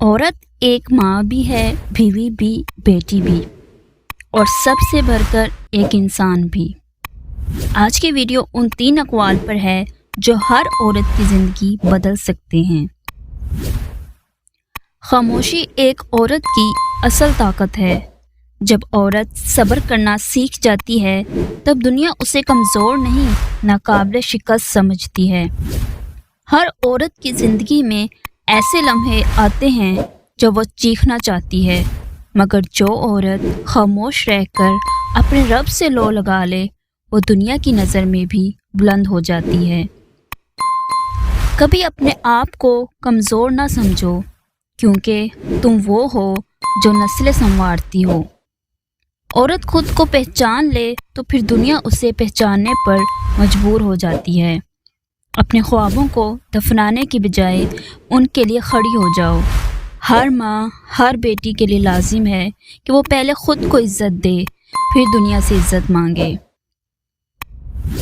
عورت ایک ماں بھی ہے، بیوی بھی، بیٹی بھی، اور سب سے بڑھ کر ایک انسان بھی۔ آج کی ویڈیو ان 3 اقوال پر ہے جو ہر عورت کی زندگی بدل سکتے ہیں۔ خاموشی ایک عورت کی اصل طاقت ہے۔ جب عورت صبر کرنا سیکھ جاتی ہے تب دنیا اسے کمزور نہیں، ناقابل شکست سمجھتی ہے۔ ہر عورت کی زندگی میں ایسے لمحے آتے ہیں جو وہ چیخنا چاہتی ہے، مگر جو عورت خاموش رہ کر اپنے رب سے لو لگا لے وہ دنیا کی نظر میں بھی بلند ہو جاتی ہے۔ کبھی اپنے آپ کو کمزور نہ سمجھو، کیونکہ تم وہ ہو جو نسلیں سنوارتی ہو۔ عورت خود کو پہچان لے تو پھر دنیا اسے پہچاننے پر مجبور ہو جاتی ہے۔ اپنے خوابوں کو دفنانے کی بجائے ان کے لیے کھڑی ہو جاؤ۔ ہر ماں، ہر بیٹی کے لیے لازم ہے کہ وہ پہلے خود کو عزت دے، پھر دنیا سے عزت مانگے۔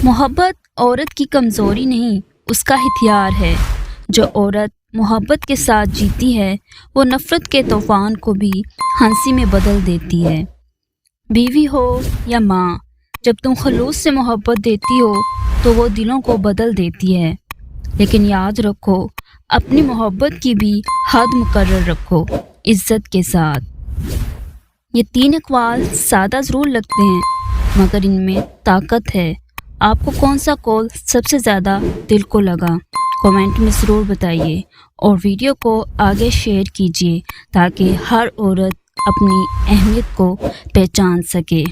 محبت عورت کی کمزوری نہیں، اس کا ہتھیار ہے۔ جو عورت محبت کے ساتھ جیتی ہے وہ نفرت کے طوفان کو بھی ہنسی میں بدل دیتی ہے۔ بیوی ہو یا ماں، جب تم خلوص سے محبت دیتی ہو تو وہ دلوں کو بدل دیتی ہے، لیکن یاد رکھو اپنی محبت کی بھی حد مقرر رکھو، عزت کے ساتھ۔ یہ 3 اقوال سادہ ضرور لگتے ہیں مگر ان میں طاقت ہے۔ آپ کو کون سا قول سب سے زیادہ دل کو لگا؟ کمنٹ میں ضرور بتائیے اور ویڈیو کو آگے شیئر کیجیے تاکہ ہر عورت اپنی اہمیت کو پہچان سکے۔